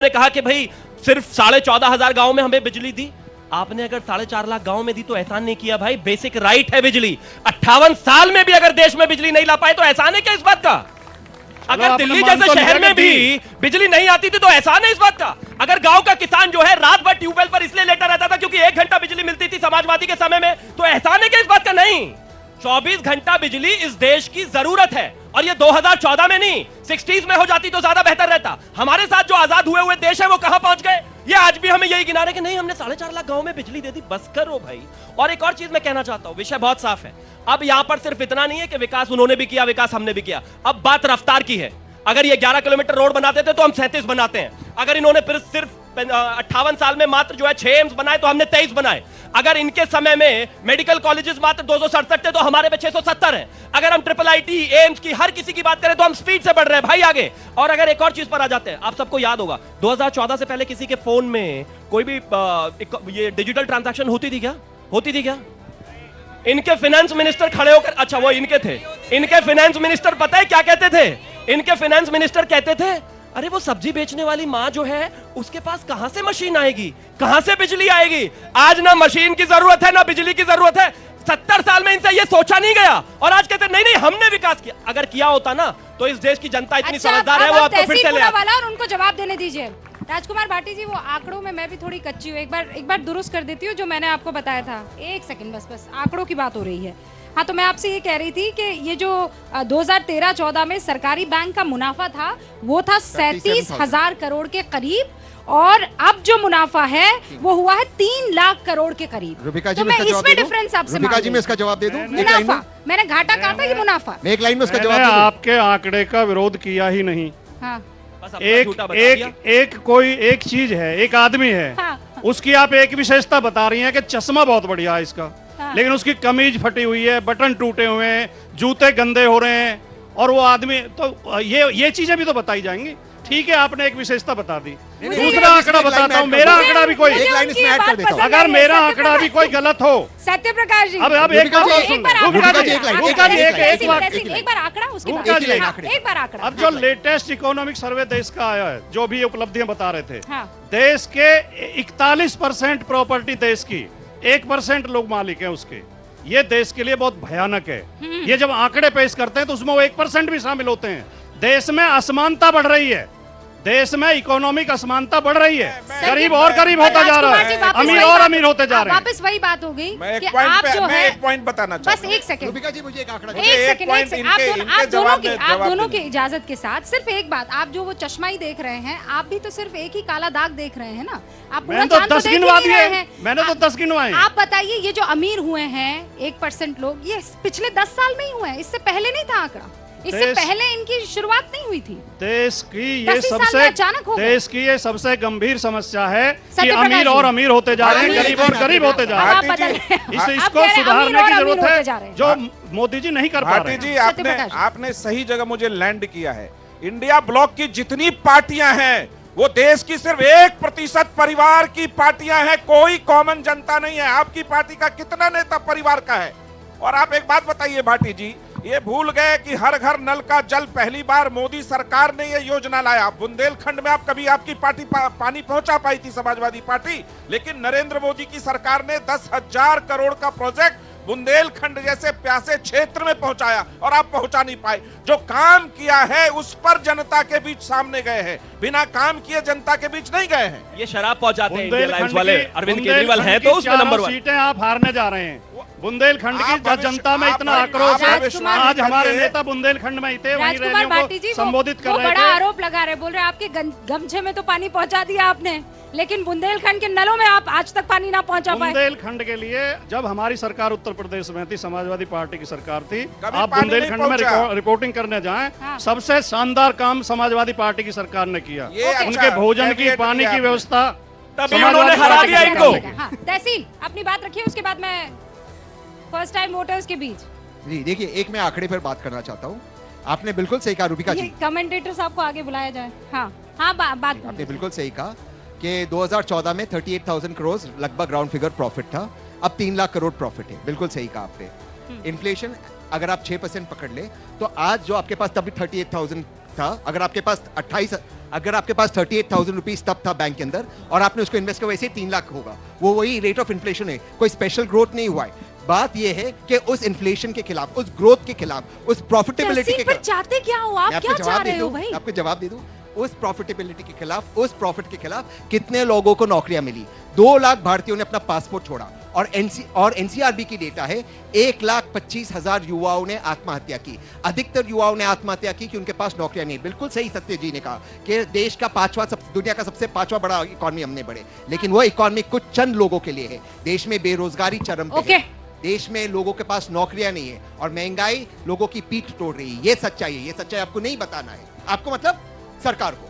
ने कहा कि भाई सिर्फ 14,500 गांव में हमें बिजली दी। आपने अगर 4.5 लाख गांव में दी तो एहसान नहीं किया भाई, बेसिक राइट है बिजली। 58 साल में भी अगर देश में बिजली नहीं ला पाए तो एहसान है क्या इस बात का? अगर दिल्ली जैसे शहर में भी बिजली नहीं आती थी तो एहसान है इस बात का? अगर गांव का किसान जो है रात भर ट्यूबवेल पर इसलिए लेटा रहता था क्योंकि 1 घंटा बिजली मिलती थी समाजवादी के समय में, तो एहसान है क्या इस बात का? नहीं, 24 घंटा बिजली इस देश की जरूरत है। और ये 2014 में नहीं, 60s में हो जाती तो ज्यादा बेहतर रहता। हमारे साथ जो आजाद हुए देश है वो कहां पहुंच गए? ये आज भी हमें यही गिना रहे कि नहीं हमने 4.5 लाख गांव में बिजली दे दी। बस करो भाई। और एक और चीज मैं कहना चाहता हूं, विषय बहुत साफ है। अब यहां पर सिर्फ इतना नहीं है कि विकास उन्होंने भी किया, विकास हमने भी किया। अब बात रफ्तार की है। अगर ये 11 किलोमीटर रोड बनाते थे तो हम 37 बनाते हैं। अगर इन्होंने फिर सिर्फ 58 साल में मात्र जो है 6 एम्स बनाए तो हमने 23 बनाए। अगर इनके समय में मेडिकल कॉलेजेस मात्र 267 थे तो हमारे पे 670 है। अगर हम ट्रिपल-आईटी एम्स की हर किसी की बात करें तो हम स्पीड से बढ़ रहे हैं भाई आगे। और अगर एक और चीज पर आ जाते हैं, आप सबको याद होगा 2014 से पहले किसी के फोन में कोई भी ये डिजिटल ट्रांजैक्शन होती थी क्या? होती थी क्या? इनके फाइनेंस मिनिस्टर खड़े होकर, अच्छा वो इनके थे, इनके फाइनेंस मिनिस्टर पता है क्या कहते थे? इनके फाइनेंस मिनिस्टर कहते थे अरे वो सब्जी बेचने वाली मां जो है उसके पास कहां से मशीन आएगी, कहां से बिजली आएगी? आज ना मशीन की जरूरत है ना बिजली की जरूरत है। 70 साल में इनसे ये सोचा नहीं गया और आज कहते नहीं हमने विकास किया। अगर किया होता ना तो इस देश की जनता इतनी समझदार है, वो आपको फिर से ले वाला और उनको जवाब देने दीजिए। राजकुमार भाटी जी, वो आंकड़ों में मैं भी थोड़ी कच्ची हूँ, एक बार दुरुस्त कर देती हूँ जो मैंने आपको बताया था। एक सेकंड बस आंकड़ों की बात हो रही है। हाँ, तो मैं आपसे ये कह रही थी कि ये जो 2013-14 में सरकारी बैंक का मुनाफा था वो था 37,000 करोड़ के करीब, और अब जो मुनाफा है वो हुआ है 3 लाख करोड़ के करीब। तो मैं इसमें डिफरेंस आपसे रुबिका जी, मैं इसका जवाब दे दूं? मुनाफा मैंने घाटा कहा था कि मुनाफा। मैं एक लाइन में उसका जवाब दे दूं? आपके आंकड़े का विरोध किया ही नहीं। हाँ। एक चीज है, एक आदमी है, हाँ। उसकी आप एक विशेषता बता रही हैं कि चश्मा बहुत बढ़िया है इसका, हाँ। लेकिन उसकी कमीज फटी हुई है, बटन टूटे हुए हैं, जूते गंदे हो रहे हैं, और वो आदमी तो ये चीजें भी तो बताई जाएंगी। ठीक है, आपने एक विशेषता बता दी। दूसरा आंकड़ा बताता हूँ, मेरा आंकड़ा भी कोई, एक लाइन इसमें ऐड कर देता हूं। अगर मेरा आंकड़ा भी कोई गलत हो। सत्य प्रकाश जी, अब एक बार आंकड़ा। अब जो लेटेस्ट इकोनॉमिक सर्वे देश का आया है, जो भी उपलब्धियां बता रहे थे, हाँ। देश के 41% प्रॉपर्टी देश की, 1% लोग मालिक हैं उसके। ये देश के लिए बहुत भयानक है। ये जब आंकड़े पेश करते हैं तो उसमें वो 1% भी शामिल होते हैं। देश में असमानता बढ़ रही है, देश में इकोनॉमिक असमानता बढ़ रही है, गरीब और गरीब होता जा रहा है, अमीर और अमीर होते जा रहे हैं। वापस वही बात हो गई मैं कि एक आप जो है, एक पॉइंट बताना चाहता बस हूं। एक सेकंड, रुबिका जी मुझे एक आंकड़ा आप दोनों की इजाजत के साथ सिर्फ एक बात, आप जो वो चश्मा ही देख रहे हैं, आप भी तो सिर्फ एक ही काला दाग देख रहे हैं ना। आप पूरा चांद तो देख ही नहीं रहे हैं। मैंने तो 10 गिनवाए। आप बताइए, ये जो अमीर हुए हैं 1% लोग, ये पिछले 10 साल में ही हुए हैं, इससे पहले नहीं था आंकड़ा, इससे पहले इनकी शुरुआत नहीं हुई थी। देश की ये सबसे गंभीर समस्या है कि अमीर और अमीर होते जा रहे हैं, गरीब और गरीब होते जा रहे हैं। इसको सुधारने की जरूरत है, जो मोदी जी नहीं कर पा रहे। जी, आपने सही जगह मुझे लैंड किया है। इंडिया ब्लॉक की जितनी पार्टियां हैं वो देश की सिर्फ 1% परिवार की पार्टियां हैं, कोई कॉमन जनता नहीं है। आपकी पार्टी का कितना नेता परिवार का है? और आप एक बात बताइए भाटी जी, ये भूल गए कि हर घर नल का जल पहली बार मोदी सरकार ने ये योजना लाया। बुंदेलखंड में आप कभी आपकी पार्टी पानी पहुंचा पाई थी, समाजवादी पार्टी, लेकिन नरेंद्र मोदी की सरकार ने 10,000 करोड़ का प्रोजेक्ट बुंदेलखंड जैसे प्यासे क्षेत्र में पहुंचाया और आप पहुंचा नहीं पाए। जो काम किया है उस पर जनता के बीच सामने गए हैं, बिना काम किए जनता के बीच नहीं गए हैं। ये शराब पहुंचाते हैं इंडिया लाइंस वाले, अरविंद केजरीवाल है तो उसमें नंबर 1 सीटें आप हारने जा रहे हैं। बुंदेलखंड की जनता में इतना आक्रोश है, आज हमारे नेता बुंदेलखंड में थे, वहीं रैलियों को संबोधित कर रहे थे। बड़ा आरोप लगा रहे, बोल रहे आपके गमछे में तो पानी पहुंचा दिया आपने, लेकिन बुंदेलखंड के नलों में आप आज तक पानी ना पहुंचा पाए। बुंदेलखंड के लिए जब हमारी सरकार उत्तर प्रदेश में थी, समाजवादी पार्टी की सरकार थी, आप बुंदेलखंड में रिपोर्टिंग करने जाएं, सबसे शानदार काम समाजवादी पार्टी की सरकार ने किया। उनके भोजन की, पानी की व्यवस्था, तभी उन्होंने हरा दिया इनको। तहसील अपनी बात रखिए, उसके बाद मैं फर्स्ट टाइम वोटर्स के बीच। जी देखिए, एक मैं आंकड़े पर बात करना चाहता हूँ। आपने बिल्कुल सही कहा रुबिका जी, कमेंटेटर्स आपको आगे बुलाया जाए। हाँ, बात आपने बिल्कुल सही कहा कि 2014 में 38,000 करोड़ लगभग ग्राउंड फिगर प्रॉफिट था, अब 3 लाख करोड़ प्रॉफिट है। बिल्कुल सही कहा आपने। इन्फ्लेशन अगर आप 6% पकड़ ले तो आज जो आपके पास तभी 38,000 था, अगर आपके पास 38,000 रुपीज तब था बैंक के अंदर और आपने उसको इन्वेस्ट किया, वैसे 3 लाख होगा। वो वही रेट ऑफ इन्फ्लेशन है, कोई स्पेशल ग्रोथ नहीं हुआ है। बात ये है कि उस इन्फ्लेशन के खिलाफ, उस ग्रोथ के खिलाफ, उस प्रॉफिटेबिलिटी के पर खिलाफ, चाहते क्या हो आप, मैं क्या आपको चाह जवाब दे रहे हो दूं, भाई? आपको जवाब दे दूं, उस प्रॉफिटेबिलिटी के खिलाफ, उस प्रॉफिट के खिलाफ कितने लोगों को नौकरियां मिली? 2 लाख भारतीयों ने अपना पासपोर्ट छोड़ा और एनसीआरबी की डेटा है 1,25,000 युवाओं ने आत्महत्या की। अधिकतर युवाओं ने आत्महत्या की कि उनके पास नौकरियां नहीं। बिल्कुल सही सत्य जी ने कहा कि देश का दुनिया का सबसे 5वां बड़ा इकॉनमी हमने बढ़े, लेकिन वो इकॉनमी कुछ चंद लोगों के लिए है। देश में बेरोजगारी चरम पे है, देश में लोगों के पास नौकरियां नहीं है और महंगाई लोगों की पीठ तोड़ रही है। ये सच्चाई है, ये सच्चाई आपको नहीं बताना है, आपको मतलब सरकार को।